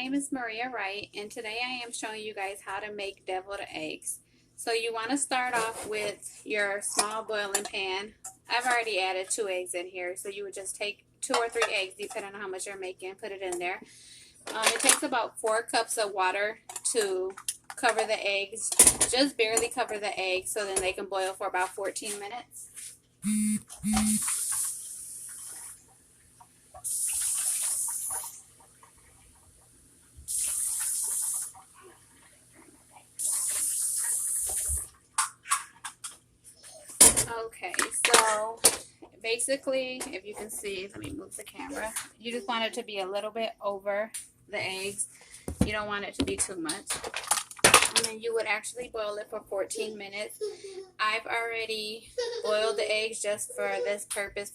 name is Maria Wright, and today I am showing you guys how to make deviled eggs. So you want to start off with your small boiling pan. I've already added 2 eggs in here, so you would just take 2 or 3 eggs depending on how much you're making, put it in there. It takes about 4 cups of water to cover the eggs, just barely cover the eggs so then they can boil for about 14 minutes. Okay, so basically, if you can see, let me move the camera. You just want it to be a little bit over the eggs. You don't want it to be too much. And then you would actually boil it for 14 minutes. I've already boiled the eggs just for this purpose,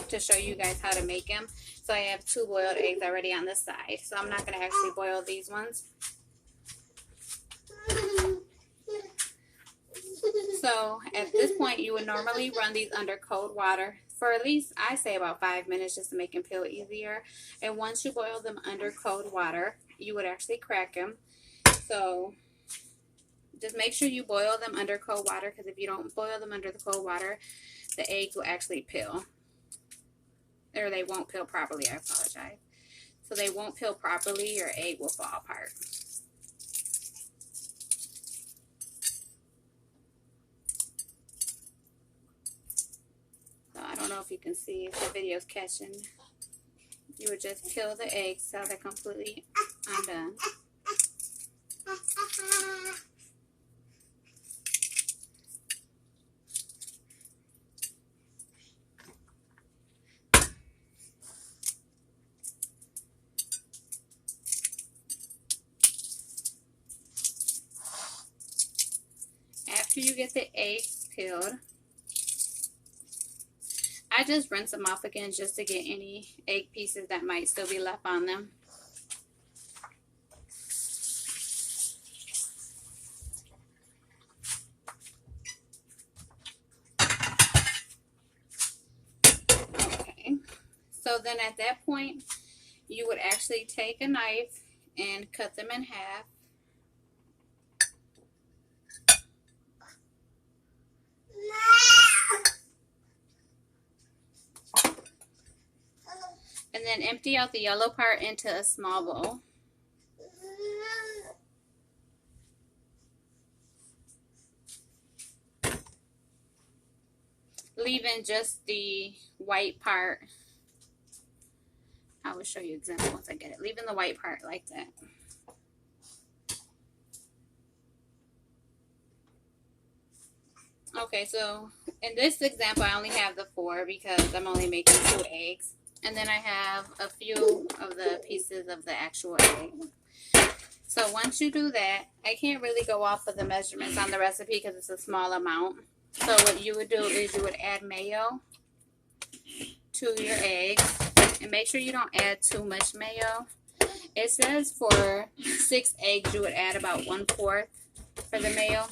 to show you guys how to make them. So I have 2 boiled eggs already on the side. So I'm not going to actually boil these ones. So at this point, you would normally run these under cold water for at least, I say, about 5 minutes just to make them peel easier. And once you boil them under cold water, you would actually crack them. So just make sure you boil them under cold water, because if you don't boil them under the cold water, the eggs will actually peel. Or they won't peel properly, I apologize. So they won't peel properly, your egg will fall apart. I don't know if you can see if the video's catching. You would just peel the eggs so they're completely undone. After you get the eggs peeled, I just rinse them off again just to get any egg pieces that might still be left on them. Okay, so then at that point, you would actually take a knife and cut them in half. And then empty out the yellow part into a small bowl. Leaving just the white part. I will show you an example once I get it. Leaving the white part like that. Okay, so in this example, I only have the 4 because I'm only making 2 eggs. And then I have a few of the pieces of the actual egg. So once you do that, I can't really go off of the measurements on the recipe because it's a small amount. So what you would do is you would add mayo to your eggs. And make sure you don't add too much mayo. It says for 6 eggs, you would add about 1/4 for the mayo.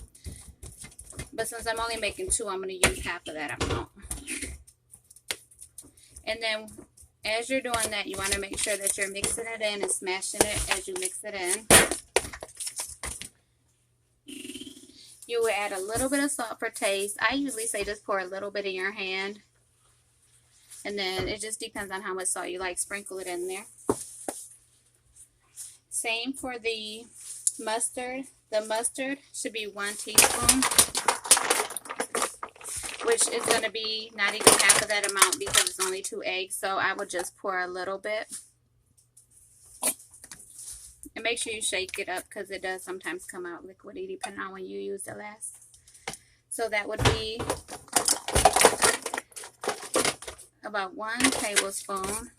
But since I'm only making 2, I'm going to use half of that amount. And then as you're doing that, you want to make sure that you're mixing it in and smashing it as you mix it in. You will add a little bit of salt for taste. I usually say just pour a little bit in your hand. And then it just depends on how much salt you like. Sprinkle it in there. Same for the mustard. The mustard should be 1 teaspoon. Which is going to be not even half of that amount because it's only 2 eggs. So I would just pour a little bit. And make sure you shake it up because it does sometimes come out liquidy depending on when you use it last. So that would be about 1 tablespoon.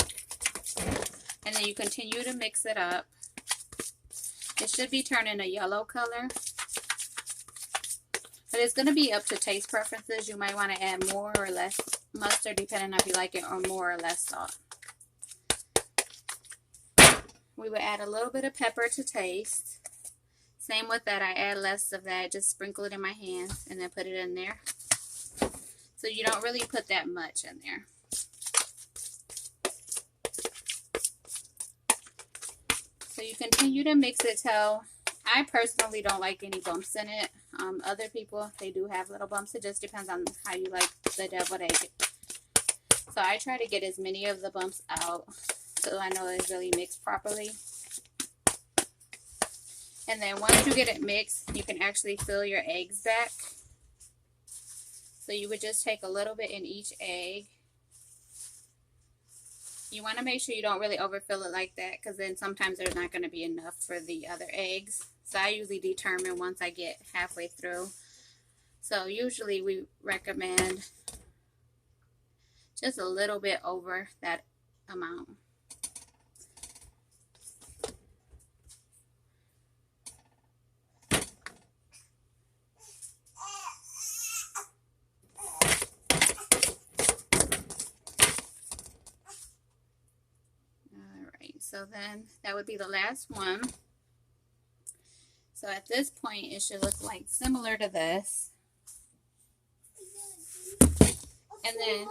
And then you continue to mix it up. It should be turning a yellow color. But it's going to be up to taste preferences. You might want to add more or less mustard depending on if you like it, or more or less salt. We will add a little bit of pepper to taste. Same with that, I add less of that. Just sprinkle it in my hands and then put it in there. So you don't really put that much in there. So you continue to mix it till, I personally don't like any bumps in it. Other people, they do have little bumps. It just depends on how you like the deviled egg. So I try to get as many of the bumps out so I know it's really mixed properly. And then once you get it mixed, you can actually fill your eggs back. So you would just take a little bit in each egg. You want to make sure you don't really overfill it like that, because then sometimes there's not going to be enough for the other eggs. So I usually determine once I get halfway through. So usually we recommend just a little bit over that amount. So then that would be the last one. So at this point, it should look like similar to this. And then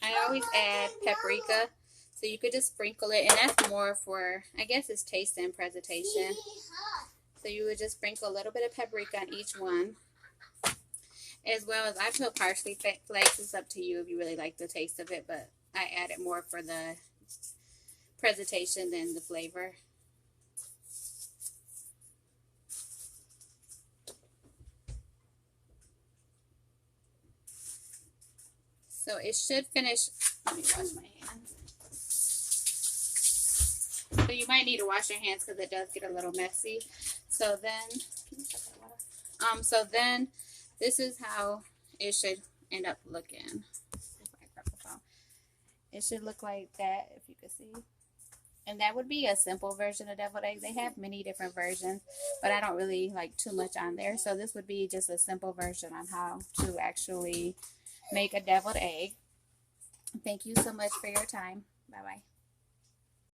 I always add paprika. So you could just sprinkle it, and that's more for, I guess it's taste and presentation. So you would just sprinkle a little bit of paprika on each one. As well as I put parsley flakes. It's up to you if you really like the taste of it, but I add it more for the presentation than the flavor. So it should finish. Let me wash my hands. So you might need to wash your hands because it does get a little messy. So then, this is how it should end up looking. It should look like that, if you can see. And that would be a simple version of deviled egg. They have many different versions, but I don't really like too much on there. So this would be just a simple version on how to actually make a deviled egg. Thank you so much for your time. Bye-bye.